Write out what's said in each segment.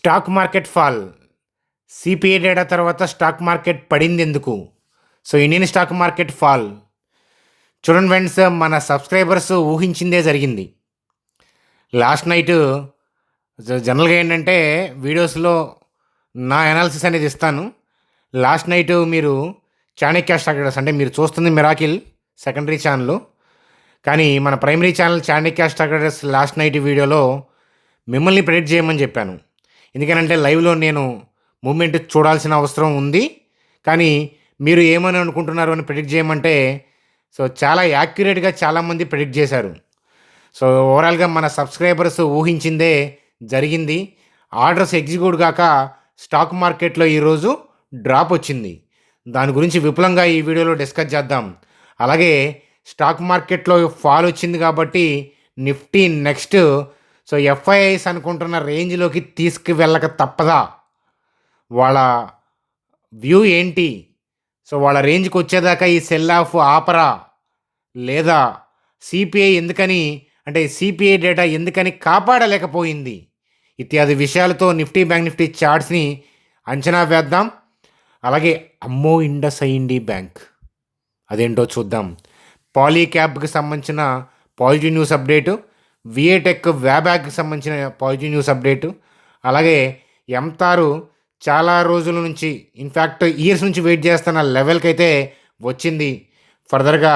Stock market fall. CPI data తర్వాత stock market పడింది ఎందుకు? So Indian stock market fall. చూడండి ఫ్రెండ్స్, మన సబ్స్క్రైబర్స్ ఊహించిందే జరిగింది. లాస్ట్ నైట్ జనరల్గా ఏంటంటే వీడియోస్లో నా అనాలిసిస్ అనేది ఇస్తాను. లాస్ట్ నైట్ మీరు చాణక్య స్టాక్ ట్రేడర్స్ అంటే మీరు చూస్తుంది మిరాకిల్ సెకండరీ ఛానల్, కానీ మన primary channel Chanakya stock traders last night వీడియోలో మిమ్మల్ని ప్రెడిక్ట్ చేయమని చెప్పాను. ఎందుకనంటే లైవ్లో నేను మూమెంట్ చూడాల్సిన అవసరం ఉంది, కానీ మీరు ఏమని అనుకుంటున్నారు అని ప్రెడిక్ట్ చేయమంటే సో చాలా యాక్యురేట్గా చాలామంది ప్రెడిక్ట్ చేశారు. సో ఓవరాల్గా మన సబ్స్క్రైబర్స్ ఊహించిందే జరిగింది. ఆర్డర్స్ ఎగ్జిక్యూట్ కాక స్టాక్ మార్కెట్లో ఈరోజు డ్రాప్ వచ్చింది. దాని గురించి విపులంగా ఈ వీడియోలో డిస్కస్ చేద్దాం. అలాగే స్టాక్ మార్కెట్లో ఫాల్ వచ్చింది కాబట్టి నిఫ్టీ నెక్స్ట్ సో ఎఫ్ఐఐస్ అనుకుంటున్న రేంజ్లోకి తీసుకువెళ్ళక తప్పదా, వాళ్ళ వ్యూ ఏంటి, సో వాళ్ళ రేంజ్కి వచ్చేదాకా ఈ సెల్ ఆఫ్ ఆపరా లేదా సిపిఐ ఎందుకని అంటే సిపిఐ డేటా ఎందుకని కాపాడలేకపోయింది ఇత్యాది విషయాలతో నిఫ్టీ బ్యాంక్ నిఫ్టీ చార్ట్స్ని అంచనా వేద్దాం. అలాగే అమ్మో ఇండస్ ఐండి బ్యాంక్ అదేంటో చూద్దాం. పాలీక్యాబ్కి సంబంధించిన పాజిటివ్ న్యూస్ అప్డేటు, విఏటెక్ వ్యాబ్యాగ్కి సంబంధించిన పాజిటివ్ న్యూస్ అప్డేటు, అలాగే ఎంతారు చాలా రోజుల నుంచి ఇన్ఫ్యాక్ట్ ఇయర్స్ నుంచి వెయిట్ చేస్తున్న లెవెల్కి అయితే వచ్చింది. ఫర్దర్గా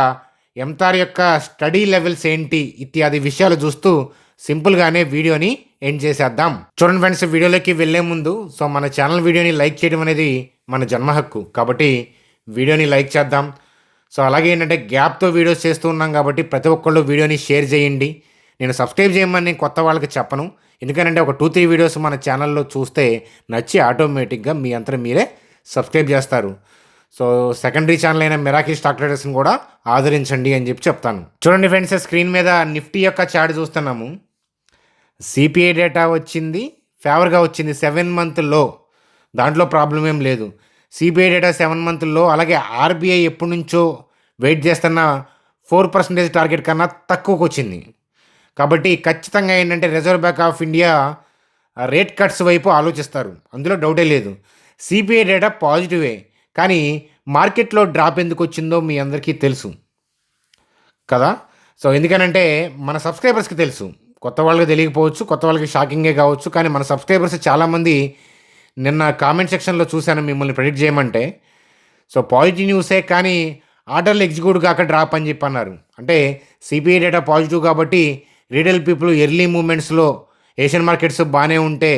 ఎంతార్ యొక్క స్టడీ లెవెల్స్ ఏంటి ఇత్యాది విషయాలు చూస్తూ సింపుల్గానే వీడియోని ఎండ్ చేసేద్దాం. చూడండి ఫ్రెండ్స్, వీడియోలోకి వెళ్ళే ముందు సో మన ఛానల్ వీడియోని లైక్ చేయడం అనేది మన జన్మ హక్కు, కాబట్టి వీడియోని లైక్ చేద్దాం. సో అలాగే ఏంటంటే గ్యాప్తో వీడియోస్ చేస్తూ ఉన్నాం కాబట్టి ప్రతి ఒక్కళ్ళు వీడియోని షేర్ చేయండి. నేను సబ్స్క్రైబ్ చేయమని కొత్త వాళ్ళకి చెప్పను, ఎందుకంటే ఒక 2-3 వీడియోస్ మన ఛానల్లో చూస్తే నచ్చి ఆటోమేటిక్గా మీ అంతా మీరే సబ్స్క్రైబ్ చేస్తారు. సో సెకండరీ ఛానల్ అయిన మిరాకిల్ స్టాక్ ట్రేడర్స్ని కూడా ఆదరించండి అని చెప్తాను. చూడండి ఫ్రెండ్స్, స్క్రీన్ మీద నిఫ్టీ యొక్క చార్ట్ చూస్తున్నాము. సిపిఐ డేటా వచ్చింది, ఫేవర్గా వచ్చింది 7 month లో, దాంట్లో ప్రాబ్లం ఏం లేదు. సిపిఐ డేటా 7 month లో, అలాగే ఆర్బీఐ ఎప్పటి నుంచో వెయిట్ చేస్తున్న 4% టార్గెట్ కన్నా తక్కువకు వచ్చింది. కాబట్టి ఖచ్చితంగా ఏంటంటే reserve bank of India rate cuts వైపు ఆలోచిస్తారు, అందులో డౌటే లేదు. సిపిఐ డేటా పాజిటివే, కానీ మార్కెట్లో డ్రాప్ ఎందుకు వచ్చిందో మీ అందరికీ తెలుసు కదా. సో ఎందుకనంటే మన సబ్స్క్రైబర్స్కి తెలుసు, కొత్త వాళ్ళకి తెలియకపోవచ్చు, కొత్త వాళ్ళకి షాకింగే కావచ్చు, కానీ మన సబ్స్క్రైబర్స్ చాలామంది నిన్న కామెంట్ సెక్షన్లో చూశాను మిమ్మల్ని ప్రెడిక్ట్ చేయమంటే. సో పాజిటివ్ న్యూసే కానీ ఆర్డర్లు ఎగ్జిక్యూట్ కాక డ్రాప్ అని చెప్పి అన్నారు. అంటే సిపిఐ డేటా పాజిటివ్ కాబట్టి రీటైల్ పీపుల్ ఎర్లీ మూమెంట్స్లో ఏషియన్ మార్కెట్స్ బాగానే ఉంటే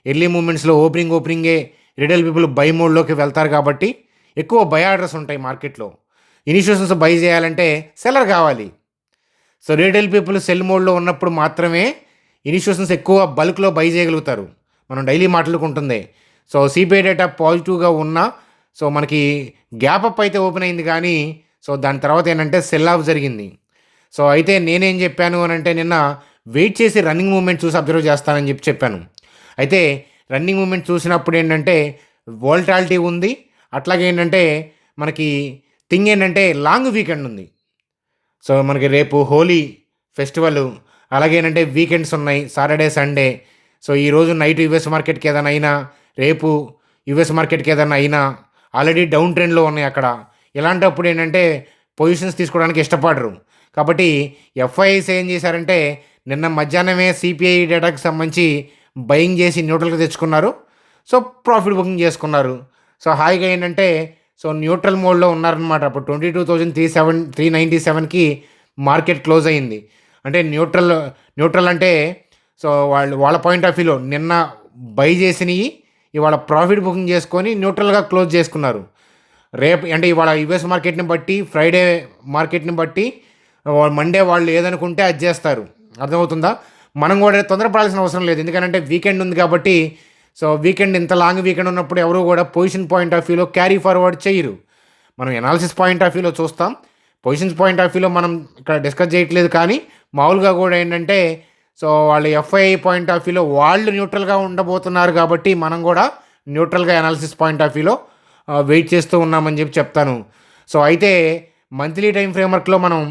ఎర్లీ మూమెంట్స్లో ఓపెనింగే రీటైల్ పీపుల్ బై మోడ్లోకి వెళ్తారు కాబట్టి ఎక్కువ బై ఆర్డర్స్ ఉంటాయి మార్కెట్లో. ఇనిషియేషన్స్ బై చేయాలంటే సెల్లర్ కావాలి. సో రీటైల్ పీపుల్ సెల్ మోడ్లో ఉన్నప్పుడు మాత్రమే ఇనిషియేషన్స్ ఎక్కువ బల్క్లో బై చేయగలుగుతారు, మనం డైలీ మాట్లాడుకుంటుంది. సో సిపిఐ డేటా పాజిటివ్గా ఉన్నా సో మనకి గ్యాప్ అప్ అయితే ఓపెన్ అయింది, కానీ సో దాని తర్వాత ఏంటంటే సెల్ ఆఫ్ జరిగింది. సో అయితే నేనేం చెప్పాను అని అంటే నిన్న వెయిట్ చేసి రన్నింగ్ మూమెంట్ చూసి అబ్జర్వ్ చేస్తానని చెప్పాను. అయితే రన్నింగ్ మూమెంట్ చూసినప్పుడు ఏంటంటే వోల్టాలిటీ ఉంది, అట్లాగే ఏంటంటే మనకి థింగ్ ఏంటంటే లాంగ్ వీకెండ్ ఉంది. సో మనకి రేపు హోలీ ఫెస్టివల్, అలాగే ఏంటంటే వీకెండ్స్ ఉన్నాయి, సాటర్డే సండే. సో ఈరోజు నైట్ యూఎస్ మార్కెట్కి ఏదైనా అయినా, రేపు యూఎస్ మార్కెట్కి ఏదైనా అయినా ఆల్రెడీ డౌన్ ట్రెండ్లో ఉన్నాయి అక్కడ. ఇలాంటప్పుడు ఏంటంటే పొజిషన్స్ తీసుకోవడానికి ఇష్టపడరు. కాబట్టి ఎఫ్ఐఐస్ ఏం చేశారంటే నిన్న మధ్యాహ్నమే సిపిఐ డేటాకి సంబంధించి బయింగ్ చేసి న్యూట్రల్గా తెచ్చుకున్నారు. సో ప్రాఫిట్ బుకింగ్ చేసుకున్నారు. సో హాయిగా ఏంటంటే సో న్యూట్రల్ మోడ్లో ఉన్నారనమాట. అప్పుడు 22,397కి మార్కెట్ క్లోజ్ అయింది. అంటే న్యూట్రల్ అంటే సో వాళ్ళ పాయింట్ ఆఫ్ వ్యూలో నిన్న బై చేసినవి ఇవాళ ప్రాఫిట్ బుకింగ్ చేసుకొని న్యూట్రల్గా క్లోజ్ చేసుకున్నారు. రేపు అంటే ఇవాళ యుఎస్ మార్కెట్ని బట్టి, ఫ్రైడే మార్కెట్ని బట్టి, మండే వాళ్ళు ఏదనుకుంటే అది చేస్తారు, అర్థమవుతుందా. మనం కూడా తొందరపడాల్సిన అవసరం లేదు, ఎందుకంటే వీకెండ్ ఉంది కాబట్టి. సో వీకెండ్ ఇంత లాంగ్ వీకెండ్ ఉన్నప్పుడు ఎవరు కూడా పొజిషన్ పాయింట్ ఆఫ్ వ్యూలో క్యారీ ఫార్వర్డ్ చేయరు. మనం ఎనాలిసిస్ పాయింట్ ఆఫ్ వ్యూలో చూస్తాం, పొజిషన్స్ పాయింట్ ఆఫ్ వ్యూలో మనం ఇక్కడ డిస్కస్ చేయట్లేదు. కానీ మామూలుగా కూడా ఏంటంటే సో వాళ్ళు ఎఫ్ఐఐ పాయింట్ ఆఫ్ వ్యూలో వాళ్ళు న్యూట్రల్గా ఉండబోతున్నారు కాబట్టి మనం కూడా న్యూట్రల్గా ఎనాలిసిస్ పాయింట్ ఆఫ్ వ్యూలో వెయిట్ చేస్తూ ఉన్నామని చెప్తాను. సో అయితే మంత్లీ టైం ఫ్రేమ్వర్క్లో మనం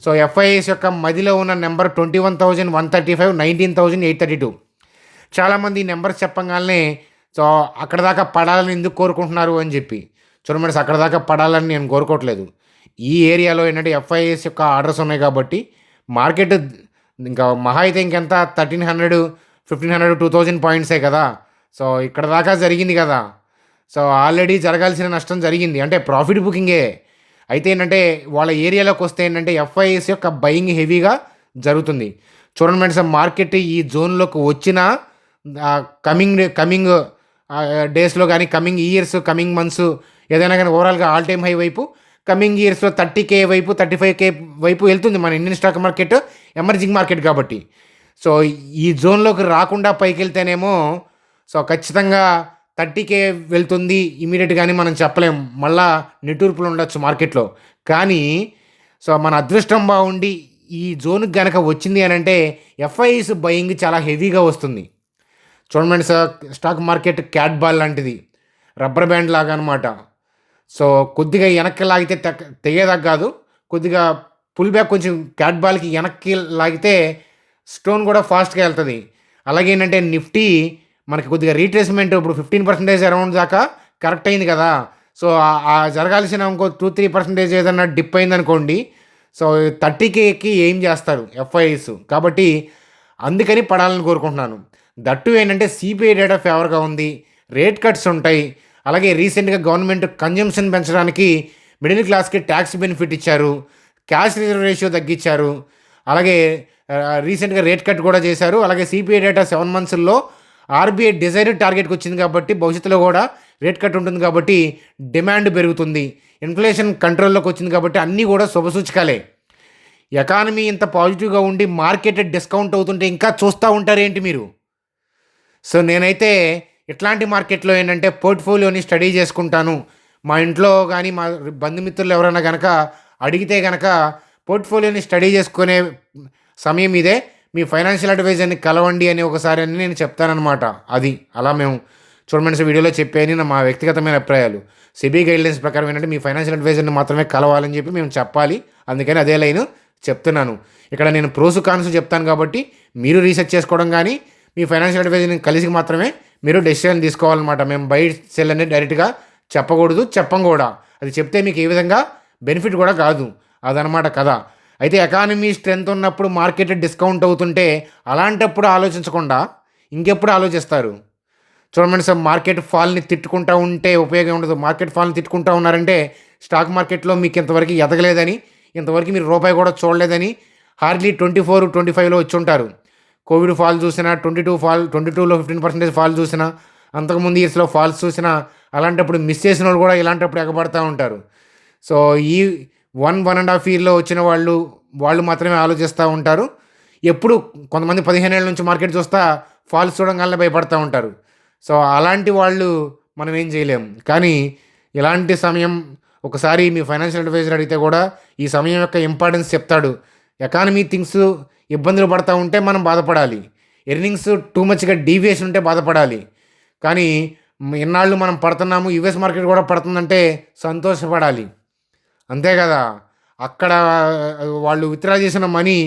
సో ఎఫ్ఐఐస్ యొక్క మదిలో ఉన్న నెంబర్ 21,135, 19,832. చాలామంది నెంబర్స్ చెప్పంగానే సో అక్కడ దాకా పడాలని ఎందుకు కోరుకుంటున్నారు అని చెప్పి చూడండి ఫ్రెండ్స్, అక్కడ దాకా పడాలని నేను కోరుకోవట్లేదు. ఈ ఏరియాలో ఏంటంటే ఎఫ్ఐఎస్ యొక్క ఆర్డర్స్ ఉన్నాయి కాబట్టి మార్కెట్ ఇంకా మహా అయితే ఇంకెంత 1300, 1500, 2000 పాయింట్సే కదా. సో ఇక్కడ దాకా జరిగింది కదా. సో ఆల్రెడీ జరగాల్సిన నష్టం జరిగింది, అంటే ప్రాఫిట్ బుకింగే. అయితే ఏంటంటే వాళ్ళ ఏరియాలోకి వస్తే ఏంటంటే ఎఫ్ఐఎస్ యొక్క బయింగ్ హెవీగా జరుగుతుంది. చూడండి ఫ్రెండ్స్, మార్కెట్ ఈ జోన్లోకి వచ్చిన కమింగ్ డేస్లో కానీ, కమింగ్ ఇయర్స్, కమింగ్ మంత్స్ ఏదైనా కానీ ఓవరాల్గా ఆల్ టైమ్ హై వైపు కమింగ్ ఇయర్స్లో 30K వైపు, 35K వైపు వెళ్తుంది మన Indian stock market, emerging market కాబట్టి. సో ఈ జోన్లోకి రాకుండా పైకి వెళ్తేనేమో సో ఖచ్చితంగా 30K వెళ్తుంది ఇమీడియట్గాని మనం చెప్పలేం, మళ్ళా నిట్టూర్పులు ఉండొచ్చు మార్కెట్లో. కానీ సో మన అదృష్టం బాగుండి ఈ జోన్కి కనుక వచ్చింది అని అంటే ఎఫ్ఐఎస్ బయింగ్ చాలా హెవీగా వస్తుంది. చూడండి sir, stock market cat ball లాంటిది, రబ్బర్ బ్యాండ్ లాగా అనమాట. సో కొద్దిగా వెనక్కి లాగితే తెగేదాకా కాదు, కొద్దిగా పుల్ బ్యాక్ కొంచెం క్యాట్ బాల్కి వెనక్కి లాగితే స్టోన్ కూడా ఫాస్ట్గా వెళ్తుంది. అలాగే ఏంటంటే నిఫ్టీ మనకి కొద్దిగా రీట్రేస్మెంట్ ఇప్పుడు 15% అరౌండ్ దాకా కరెక్ట్ అయింది కదా. సో జరగాల్సిన ఇంకో 2-3% ఏదన్నా డిప్ అయిందనుకోండి, సో 30Kకి ఏం చేస్తారు ఎఫ్ఐఎస్. కాబట్టి అందుకని పడాలని కోరుకుంటున్నాను. దట్టు ఏంటంటే సిపిఐ డేటా ఫేవర్గా ఉంది, రేట్ కట్స్ ఉంటాయి. అలాగే రీసెంట్గా గవర్నమెంట్ కన్జంప్షన్ పెంచడానికి మిడిల్ క్లాస్కి ట్యాక్స్ బెనిఫిట్ ఇచ్చారు, క్యాష్ రిజర్వ్ రేషియో తగ్గించారు. అలాగే రీసెంట్గా రేట్ కట్ కూడా చేశారు. అలాగే సిపిఐ డేటా 7 monthsలో ఆర్బీఐ డిజైర్డ్ టార్గెట్కి వచ్చింది కాబట్టి భవిష్యత్తులో కూడా రేట్ కట్ ఉంటుంది కాబట్టి డిమాండ్ పెరుగుతుంది. ఇన్ఫ్లేషన్ కంట్రోల్లోకి వచ్చింది కాబట్టి అన్నీ కూడా శుభసూచకాలే. ఎకానమీ ఇంత పాజిటివ్గా ఉండి మార్కెట్ డిస్కౌంట్ అవుతుంటే ఇంకా చూస్తూ ఉంటారేంటి మీరు? సో నేనైతే ఇట్లాంటి మార్కెట్లో ఏంటంటే పోర్ట్ఫోలియోని స్టడీ చేసుకుంటాను. మా ఇంట్లో కానీ మా బంధుమిత్రులు ఎవరైనా కనుక అడిగితే కనుక పోర్ట్ఫోలియోని స్టడీ చేసుకునే సమయం ఇదే, మీ ఫైనాన్షియల్ అడ్వైజర్ని కలవండి అని ఒకసారి అని నేను చెప్తానమాట. అది అలా మేము చూడమని వీడియోలో చెప్పేని మా వ్యక్తిగతమైన అభిప్రాయాలు. సెబీ గైడ్లైన్స్ ప్రకారం ఏంటంటే మీ ఫైనాన్షియల్ అడ్వైజర్ని మాత్రమే కలవాలని చెప్పి మేము చెప్పాలి. అందుకని అదే లైన్ చెప్తున్నాను. ఇక్కడ నేను ప్రోసు కాన్స్ చెప్తాను కాబట్టి మీరు రీసెర్చ్ చేసుకోవడం కానీ మీ ఫైనాన్షియల్ అడ్వైజర్ని కలిసి మాత్రమే మీరు డెసిషన్ తీసుకోవాలన్నమాట. మేము బై సెల్ అనేది డైరెక్ట్గా చెప్పకూడదు, చెప్పం కూడా. అది చెప్తే మీకు ఏ విధంగా బెనిఫిట్ కూడా కాదు, అదనమాట కదా. అయితే ఎకానమీ స్ట్రెంత్ ఉన్నప్పుడు మార్కెట్ డిస్కౌంట్ అవుతుంటే అలాంటప్పుడు ఆలోచించకుండా ఇంకెప్పుడు ఆలోచిస్తారు? చూడమండి సార్, మార్కెట్ ఫాల్ని తిట్టుకుంటూ ఉంటే ఉపయోగం ఉండదు. మార్కెట్ ఫాల్ని తిట్టుకుంటూ ఉన్నారంటే స్టాక్ మార్కెట్లో మీకు ఇంతవరకు ఎదగలేదని, ఇంతవరకు మీరు రూపాయి కూడా చూడలేదని హార్డ్లీ 24-25లో వచ్చి ఉంటారు. కోవిడ్ ఫాల్ చూసినా, 22లో 15% ఫాల్ చూసినా, అంతకుముందు ఇయర్స్లో ఫాల్స్ చూసినా, అలాంటప్పుడు మిస్ చేసిన వాళ్ళు కూడా ఇలాంటప్పుడు ఎగబడతా ఉంటారు. సో ఈ 1.5 yearలో వచ్చిన వాళ్ళు మాత్రమే ఆలోచిస్తూ ఉంటారు. ఎప్పుడు కొంతమంది 15 ఏళ్ళ నుంచి మార్కెట్ చూస్తా ఫాల్స్ చూడగానే భయపడతా ఉంటారు. సో అలాంటి వాళ్ళు మనం ఏం చేయలేము. కానీ ఇలాంటి సమయం ఒకసారి మీ ఫైనాన్షియల్ అడ్వైజర్ అడిగితే కూడా ఈ సమయం యొక్క ఇంపార్టెన్స్ చెప్తాడు. ఎకానమీ థింగ్స్ ఇబ్బందులు పడతా ఉంటే మనం బాధపడాలి, ఎర్నింగ్స్ టూ మచ్గా డీవియేషన్ ఉంటే బాధపడాలి. కానీ ఇన్నాళ్ళు మనం పడుతున్నాము, యుఎస్ మార్కెట్ కూడా పడుతుందంటే సంతోషపడాలి, అంతే కదా. అక్కడ వాళ్ళు విత్డ్రా చేసిన మనీ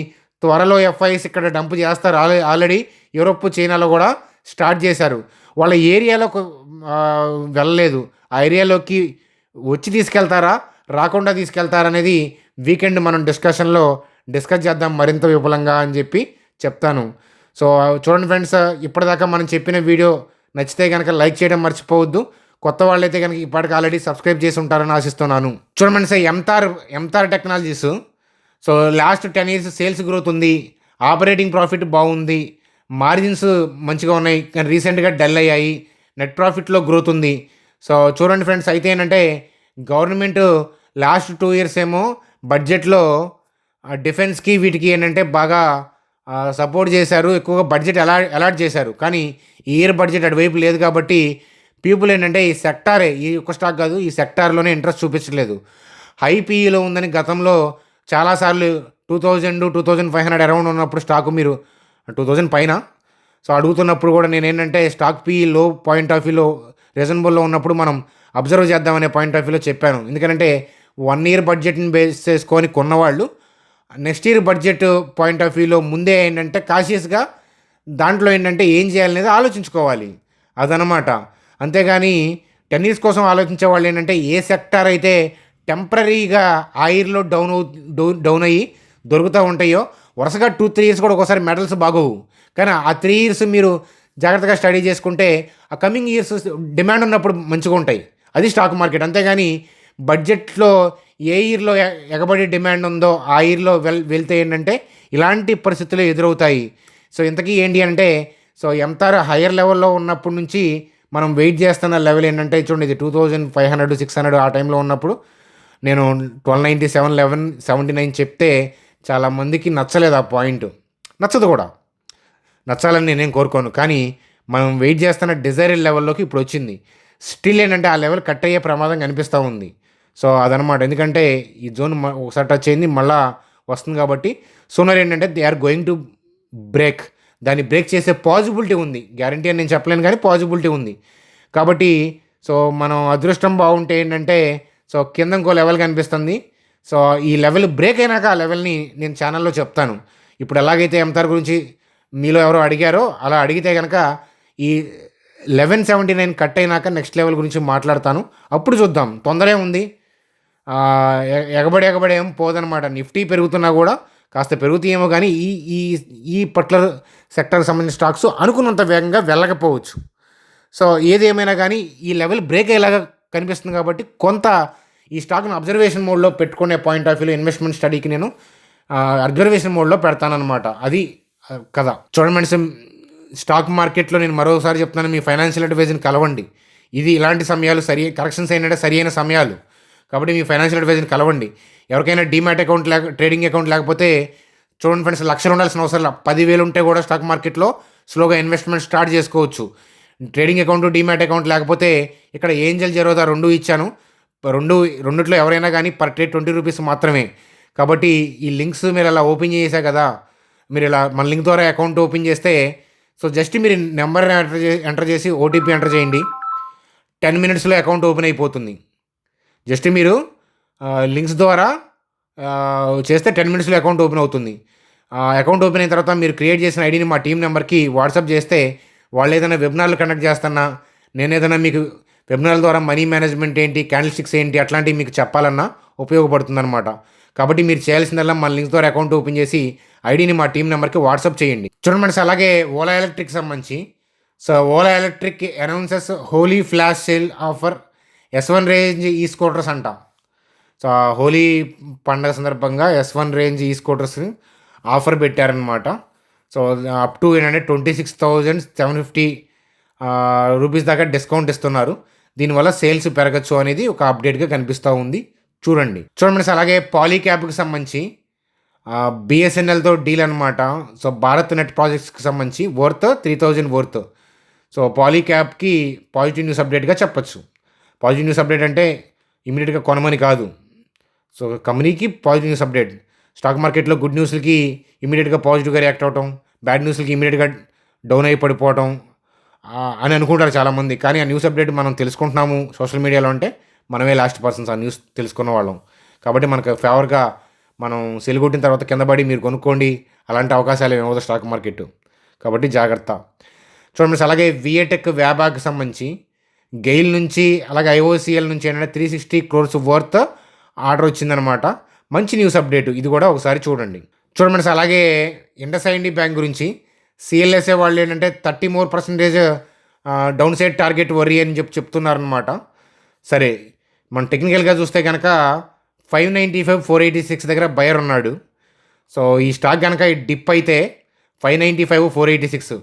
త్వరలో ఎఫ్ఐఎస్ ఇక్కడ డంప్ చేస్తారు. ఆల్రెడీ యూరోప్, చైనాలో కూడా స్టార్ట్ చేశారు. వాళ్ళ ఏరియాలోకి వెళ్ళలేదు, ఆ ఏరియాలోకి వచ్చి తీసుకెళ్తారా, రాకుండా తీసుకెళ్తారా అనేది వీకెండ్ మనం డిస్కస్ చేద్దాం మరింత విపులంగా అని చెప్పి చెప్తాను. సో చూడండి ఫ్రెండ్స్, ఇప్పటిదాకా మనం చెప్పిన వీడియో నచ్చితే కనుక లైక్ చేయడం మర్చిపోవద్దు. కొత్త వాళ్ళైతే కనుక ఇప్పటికి ఆల్రెడీ సబ్స్క్రైబ్ చేసి ఉంటారని ఆశిస్తున్నాను. చూడండి sir, MTAR technologies so last 10 years sales growth ఉంది, ఆపరేటింగ్ ప్రాఫిట్ బాగుంది, మార్జిన్స్ మంచిగా ఉన్నాయి, కానీ రీసెంట్గా డల్ అయ్యాయి. నెట్ ప్రాఫిట్లో గ్రోత్ ఉంది. సో చూడండి ఫ్రెండ్స్, అయితే ఏంటంటే గవర్నమెంట్ లాస్ట్ 2 years ఏమో బడ్జెట్లో డిఫెన్స్కి వీటికి ఏంటంటే బాగా సపోర్ట్ చేశారు, ఎక్కువగా బడ్జెట్ అలాట్ చేశారు. కానీ ఈ ఇయర్ బడ్జెట్ అటువైపు లేదు కాబట్టి పీపుల్ ఏంటంటే ఈ సెక్టారే, ఈ ఒక్క స్టాక్ కాదు, ఈ సెక్టార్లోనే ఇంట్రెస్ట్ చూపించలేదు. హై పీఈలో ఉందని గతంలో చాలాసార్లు 2000-2500 అరౌండ్ ఉన్నప్పుడు స్టాకు మీరు 2000 పైన సో అడుగుతున్నప్పుడు కూడా నేను ఏంటంటే స్టాక్ పీఈ లో పాయింట్ ఆఫ్ వ్యూలో రీజనబుల్లో ఉన్నప్పుడు మనం అబ్జర్వ్ చేద్దామనే పాయింట్ ఆఫ్ వ్యూలో చెప్పాను. ఎందుకంటే 1 year బడ్జెట్ని బేస్ చేసుకొని కొన్నవాళ్ళు next year budget point of వ్యూలో ముందే ఏంటంటే కాషియస్గా దాంట్లో ఏంటంటే ఏం చేయాలనేది ఆలోచించుకోవాలి. అదనమాట. అంతేగాని 10 ఇయర్స్ కోసం ఆలోచించే వాళ్ళు ఏంటంటే ఏ సెక్టార్ అయితే టెంపరరీగా ఆ ఇయర్‌లో డౌన్ అయ్యి దొరుకుతా ఉంటాయో వరుసగా 2, 3 ఇయర్స్ కూడా ఒక్కోసారి మెటల్స్ బాగోవు. కానీ ఆ 3 ఇయర్స్ మీరు జాగ్రత్తగా స్టడీ చేసుకుంటే ఆ కమింగ్ ఇయర్స్ డిమాండ్ ఉన్నప్పుడు మంచిగా ఉంటాయి. అది స్టాక్ మార్కెట్. అంతేగాని బడ్జెట్‌లో ఏ ఇయర్‌లో ఎగబడి డిమాండ్ ఉందో ఆ ఇయర్‌లో వెళ్తే ఏంటంటే ఇలాంటి పరిస్థితులు ఎదురవుతాయి. సో ఇంతకీ ఏంటి అంటే సో ఎంతార్ హైయర్ లెవెల్‌లో ఉన్నప్పటి నుంచి మనం వెయిట్ చేస్తున్న లెవెల్ ఏంటంటే చూడండి, ఇది 2500, 600 ఆ టైంలో ఉన్నప్పుడు నేను 1297, 1179 చెప్తే చాలామందికి నచ్చలేదు ఆ పాయింట్. నచ్చదు కూడా. నచ్చాలని నేనేం కోరుకోను. కానీ మనం వెయిట్ చేస్తున్న డిజైర్డ్ లెవెల్లోకి ఇప్పుడు వచ్చింది. స్టిల్ ఏంటంటే ఆ లెవెల్ కట్ అయ్యే ప్రమాదం కనిపిస్తూ ఉంది. సో అదనమాట. ఎందుకంటే ఈ జోన్ ఒకసారి టచ్ అయింది మళ్ళా వస్తుంది కాబట్టి సూనర్ ఏంటంటే they are going to break. దాన్ని బ్రేక్ చేసే పాజిబిలిటీ ఉంది. గ్యారంటీ అని నేను చెప్పలేను కానీ పాజిబిలిటీ ఉంది. కాబట్టి సో మనం అదృష్టం బాగుంటే ఏంటంటే సో కింద ఇంకో లెవెల్ కనిపిస్తుంది. సో ఈ లెవెల్ బ్రేక్ అయినాక ఆ లెవెల్ని నేను ఛానల్లో చెప్తాను. ఇప్పుడు ఎలాగైతే ఎంతార్ గురించి మీలో ఎవరో అడిగారో అలా అడిగితే కనుక ఈ 1179 కట్ అయినాక నెక్స్ట్ లెవెల్ గురించి మాట్లాడతాను. అప్పుడు చూద్దాం. తొందరే ఉంది. ఎగబడి ఏం పోదనమాట. నిఫ్టీ పెరుగుతున్నా కూడా కాస్త పెరుగుతాయేమో కానీ ఈ ఈ ఈ పర్టికులర్ సెక్టర్కి సంబంధించిన స్టాక్స్ అనుకున్నంత వేగంగా వెళ్ళకపోవచ్చు. సో ఏది ఏమైనా కానీ ఈ లెవెల్ బ్రేక్ అయ్యేలాగా కనిపిస్తుంది కాబట్టి కొంత ఈ స్టాక్ని అబ్జర్వేషన్ మోడ్లో పెట్టుకునే పాయింట్ ఆఫ్ వ్యూలో ఇన్వెస్ట్మెంట్ స్టడీకి నేను అబ్జర్వేషన్ మోడ్లో పెడతానమాట. అది కదా. చూడండి ఫ్రెండ్స్, స్టాక్ మార్కెట్లో నేను మరోసారి చెప్తున్నాను, మీ ఫైనాన్షియల్ అడ్వైజర్ని కలవండి. ఇది ఇలాంటి సమయాలు కరెక్షన్స్ అయినట్టే సరి అయిన సమయాలు కాబట్టి మీ ఫైనాన్షియల్ అడ్వైజర్ని కలవండి. ఎవరికైనా డీమ్యాట్ అకౌంట్ ట్రేడింగ్ అకౌంట్ లేకపోతే చూడండి ఫ్రెండ్స్, లక్షలు ఉండాల్సిన అవసరం లేదు. 10,000 ఉంటే కూడా స్టాక్ మార్కెట్లో స్లోగా ఇన్వెస్ట్మెంట్ స్టార్ట్ చేసుకోవచ్చు. ట్రేడింగ్ అకౌంట్, డీమ్యాట్ అకౌంట్ లేకపోతే ఇక్కడ ఏంజల్ జెరోదా 2 ఇచ్చాను. రెండిట్లో ఎవరైనా కానీ పర్ ట్రేడ్ 20 రూపీస్ మాత్రమే. కాబట్టి ఈ లింక్స్ మీరు అలా ఓపెన్ చేసా కదా, మీరు ఇలా మన లింక్ ద్వారా అకౌంట్ ఓపెన్ చేస్తే సో జస్ట్ మీరు నెంబర్ ఎంటర్ చేసి ఓటీపీ ఎంటర్ చేయండి. 10 మినిట్స్లో అకౌంట్ ఓపెన్ అయిపోతుంది. జస్ట్ మీరు లింక్స్ ద్వారా చేస్తే 10 మినిట్స్లో అకౌంట్ ఓపెన్ అవుతుంది. అకౌంట్ ఓపెన్ అయిన తర్వాత మీరు క్రియేట్ చేసిన ఐడిని మా టీం నెంబర్కి వాట్సాప్ చేస్తే వాళ్ళు ఏదైనా వెబినార్లు కండక్ట్ చేస్తున్నా, నేను ఏదైనా మీకు వెబినార్ల ద్వారా మనీ మేనేజ్మెంట్ ఏంటి, క్యాండిల్ స్టిక్స్ ఏంటి అట్లాంటివి మీకు చెప్పాలన్నా ఉపయోగపడుతుందన్నమాట. కాబట్టి మీరు చేయాల్సిందల్లా మన లింక్స్ ద్వారా అకౌంట్ ఓపెన్ చేసి ఐడిని మా టీం నెంబర్కి వాట్సాప్ చేయండి. చూడండి ఫ్రెండ్స్, అలాగే ఓలా ఎలక్ట్రిక్ సంబంధించి so Ola electric announces Holi flash sale offer S1 range ఈ స్కూటర్స్ అంట. సో హోలీ పండుగ సందర్భంగా S1 రేంజ్ ఈ స్కూటర్స్ ఆఫర్ పెట్టారనమాట. సో అప్ టు ఏంటంటే 26,750 రూపీస్ దాకా డిస్కౌంట్ ఇస్తున్నారు. దీనివల్ల సేల్స్ పెరగచ్చు అనేది ఒక అప్డేట్గా కనిపిస్తూ ఉంది. చూడండి ఫ్రెండ్స్, అలాగే పాలీక్యాబ్కి సంబంధించి BSNLతో డీల్ అనమాట. సో భారత్ నెట్ ప్రాజెక్ట్స్కి సంబంధించి 3,000 వర్త్. సో పాలీక్యాబ్కి పాజిటివ్ న్యూస్ అప్డేట్గా చెప్పచ్చు. పాజిటివ్ న్యూస్ అప్డేట్ అంటే ఇమీడియట్గా కొనమని కాదు. సో కంపెనీకి పాజిటివ్ న్యూస్ అప్డేట్. స్టాక్ మార్కెట్లో గుడ్ న్యూస్లకి ఇమీడియట్గా పాజిటివ్గా రియాక్ట్ అవ్వటం, బ్యాడ్ న్యూస్లకి ఇమీడియట్గా డౌన్ అయి పడిపోవటం అని అనుకుంటారు చాలామంది. కానీ ఆ న్యూస్ అప్డేట్ మనం తెలుసుకుంటున్నాము సోషల్ మీడియాలో అంటే మనమే లాస్ట్ పర్సన్స్ ఆ న్యూస్ తెలుసుకున్న వాళ్ళం. కాబట్టి మనకు ఫేవర్గా మనం సెలుగొట్టిన తర్వాత కింద పడి మీరు కొనుక్కోండి అలాంటి అవకాశాలు ఏమవుతుంది స్టాక్ మార్కెట్. కాబట్టి జాగ్రత్త. చూడండి, అలాగే విఏటెక్ వ్యాబాకి సంబంధించి గెయిల్ నుంచి అలాగే IOCL నుంచి ఏంటంటే 360 crores వర్త్ ఆర్డర్ వచ్చిందనమాట. మంచి న్యూస్ అప్డేట్. ఇది కూడా ఒకసారి చూడండి. చూడండి, అలాగే ఇండస్ఇండ్ బ్యాంక్ గురించి CLSA వాళ్ళు ఏంటంటే 30% డౌన్ సైడ్ టార్గెట్ వరీ అని చెప్తున్నారనమాట. సరే, మనం టెక్నికల్గా చూస్తే కనుక 595, 486 దగ్గర బయర్ ఉన్నాడు. సో ఈ స్టాక్ కనుక డిప్ అయితే 595, 486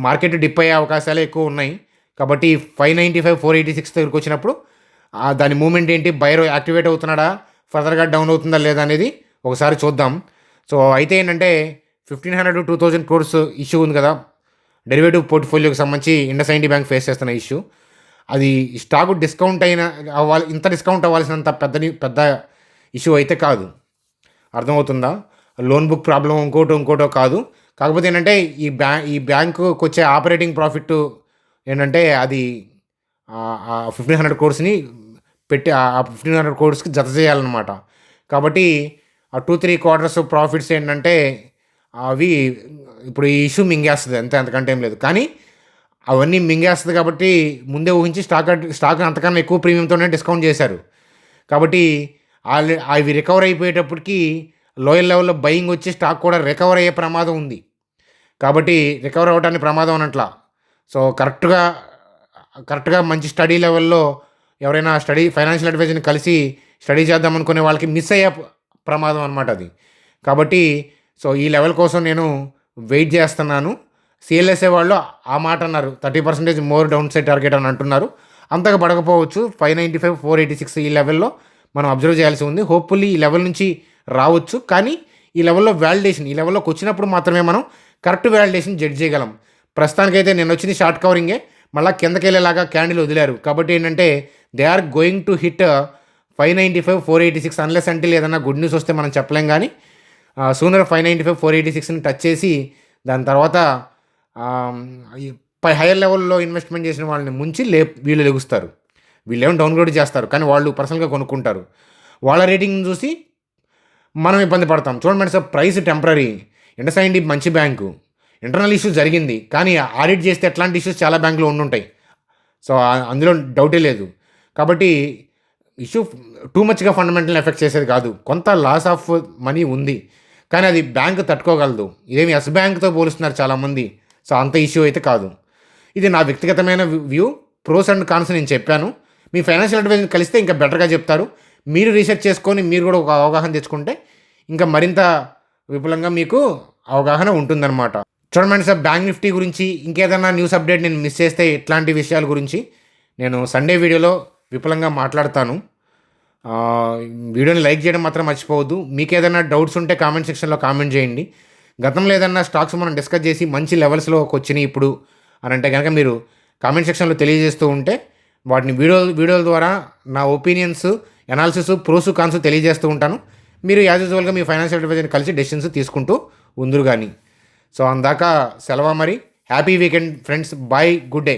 మార్కెట్ డిప్ అయ్యే అవకాశాలే ఎక్కువ ఉన్నాయి. కాబట్టి 595, 486 దగ్గరికి వచ్చినప్పుడు దాని మూమెంట్ ఏంటి, బయర్ యాక్టివేట్ అవుతున్నాడా, ఫర్దర్గా డౌన్ అవుతుందా లేదా అనేది ఒకసారి చూద్దాం. సో అయితే ఏంటంటే 1,500 to 2,000 crores ఇష్యూ ఉంది కదా డెరివేటివ్ పోర్ట్ఫోలియోకి సంబంధించి ఇండస్ఇండ్ బ్యాంక్ ఫేస్ చేస్తున్న ఇష్యూ. అది స్టాక్ డిస్కౌంట్ ఇంత డిస్కౌంట్ అవ్వాల్సినంత పెద్ద ఇష్యూ అయితే కాదు. అర్థమవుతుందా? లోన్ బుక్ ప్రాబ్లం ఇంకోటో కాదు. కాకపోతే ఏంటంటే ఈ బ్యాంకుకి వచ్చే ఆపరేటింగ్ ప్రాఫిట్ ఏంటంటే అది 1,500 crores పెట్టి ఆ 1,500 crores జత చేయాలన్నమాట. కాబట్టి ఆ 2-3 quarters ప్రాఫిట్స్ ఏంటంటే అవి ఇప్పుడు ఈ ఇష్యూ మింగేస్తుంది అంతే, అంతకంటే ఏం లేదు. కానీ అవన్నీ మింగేస్తుంది కాబట్టి ముందే ఊహించి స్టాక్ అంతకన్నా ఎక్కువ ప్రీమియంతోనే డిస్కౌంట్ చేశారు. కాబట్టి అవి రికవర్ అయిపోయేటప్పటికి లోయర్ లెవెల్‌లో బయింగ్ వచ్చి స్టాక్ కూడా రికవర్ అయ్యే ప్రమాదం ఉంది. కాబట్టి రికవర్ అవ్వటానికి ప్రమాదం అనట్లా. సో కరెక్ట్‌గా మంచి స్టడీ లెవెల్‌లో ఎవరైనా ఫైనాన్షియల్ అడ్వైజర్‌ని కలిసి స్టడీ చేద్దాం అనుకునే వాళ్ళకి మిస్ అయ్యే ప్రమాదం అనమాట అది. కాబట్టి సో ఈ లెవెల్ కోసం నేను వెయిట్ చేస్తున్నాను. సిఎల్ఎస్ఏ వాళ్ళు ఆ మాట అన్నారు. 30% మోర్ డౌన్ సైడ్ టార్గెట్ అని అంటున్నారు. అంతగా పడకపోవచ్చు. 595, 486 ఈ లెవెల్‌లో మనం అబ్జర్వ్ చేయాల్సి ఉంది. హోప్‌ఫుల్లీ ఈ లెవెల్ నుంచి రావచ్చు. కానీ ఈ లెవెల్‌లో ఈ లెవెల్‌లోకి వచ్చినప్పుడు మాత్రమే మనం కరెక్ట్ వాలిడేషన్ జడ్జ్ చేయగలం. ప్రస్తుతానికైతే నిన్నొచ్చింది షార్ట్ కవరింగే. మళ్ళా కిందకెళ్ళేలాగా క్యాండిల్ వదిలారు. కాబట్టి ఏంటంటే they are going to hit 595, 486 unless until ఏదైనా గుడ్ న్యూస్ వస్తే మనం చెప్పలేం. కానీ సూనర్ 595, 486ని టచ్ చేసి దాని తర్వాత హైయర్ లెవెల్లో ఇన్వెస్ట్మెంట్ చేసిన వాళ్ళని ముంచి వీళ్ళు లెగుస్తారు. వీళ్ళేమో డౌన్గ్రేడ్ చేస్తారు, కానీ వాళ్ళు పర్సనల్గా కొనుక్కుంటారు. వాళ్ళ రేటింగ్ని చూసి మనం ఇబ్బంది పడతాం. చూడండి సార్, ప్రైస్ టెంపరరీ. ఇండస్ఇండ్ మంచి బ్యాంకు, ఇంటర్నల్ ఇష్యూస్ జరిగింది, కానీ ఆడిట్ చేస్తే ఎట్లాంటి ఇష్యూస్ చాలా బ్యాంకులో ఉండుంటాయి. సో అందులో డౌటే లేదు. కాబట్టి ఇష్యూ టూ మచ్గా ఫండమెంటల్ ఎఫెక్ట్ చేసేది కాదు. కొంత లాస్ ఆఫ్ మనీ ఉంది, కానీ అది బ్యాంక్ తట్టుకోగలదు. ఇదేమి ఎస్ బ్యాంక్తో పోలుస్తున్నారు చాలామంది. సో అంత ఇష్యూ అయితే కాదు. ఇది నా వ్యక్తిగతమైన వ్యూ. ప్రోస్ అండ్ కాన్స్ నేను చెప్పాను. మీ ఫైనాన్షియల్ అడ్వైజర్ కలిస్తే ఇంకా బెటర్గా చెప్తారు. మీరు రీసెర్చ్ చేసుకొని మీరు కూడా ఒక అవగాహన తెచ్చుకుంటే ఇంకా మరింత విపులంగా మీకు అవగాహన ఉంటుందన్నమాట. చూడండి సార్, బ్యాంక్ నిఫ్టీ గురించి ఇంకేదైనా న్యూస్ అప్డేట్ నేను మిస్ చేస్తే ఇట్లాంటి విషయాల గురించి నేను సండే వీడియోలో విపులంగా మాట్లాడతాను. వీడియోని లైక్ చేయడం మాత్రం మర్చిపోవద్దు. మీకు ఏదైనా డౌట్స్ ఉంటే కామెంట్ సెక్షన్లో కామెంట్ చేయండి. గతంలో ఏదైనా స్టాక్స్ మనం డిస్కస్ చేసి మంచి లెవెల్స్లోకి వచ్చినాయి ఇప్పుడు అని అంటే కనుక మీరు కామెంట్ సెక్షన్లో తెలియజేస్తూ ఉంటే వాటిని వీడియోల ద్వారా నా ఒపీనియన్స్, అనాలిసిస్, ప్రోస్, కాన్స్ తెలియజేస్తూ ఉంటాను. మీరు యాజ్ యూజువల్గా మీ ఫైనాన్షియల్ అడ్వైజర్ని కలిసి డెసిషన్స్ తీసుకుంటూ ఉందురు కానీ. సో అందాక సెలవు మరి. Happy weekend friends. Bye, good day.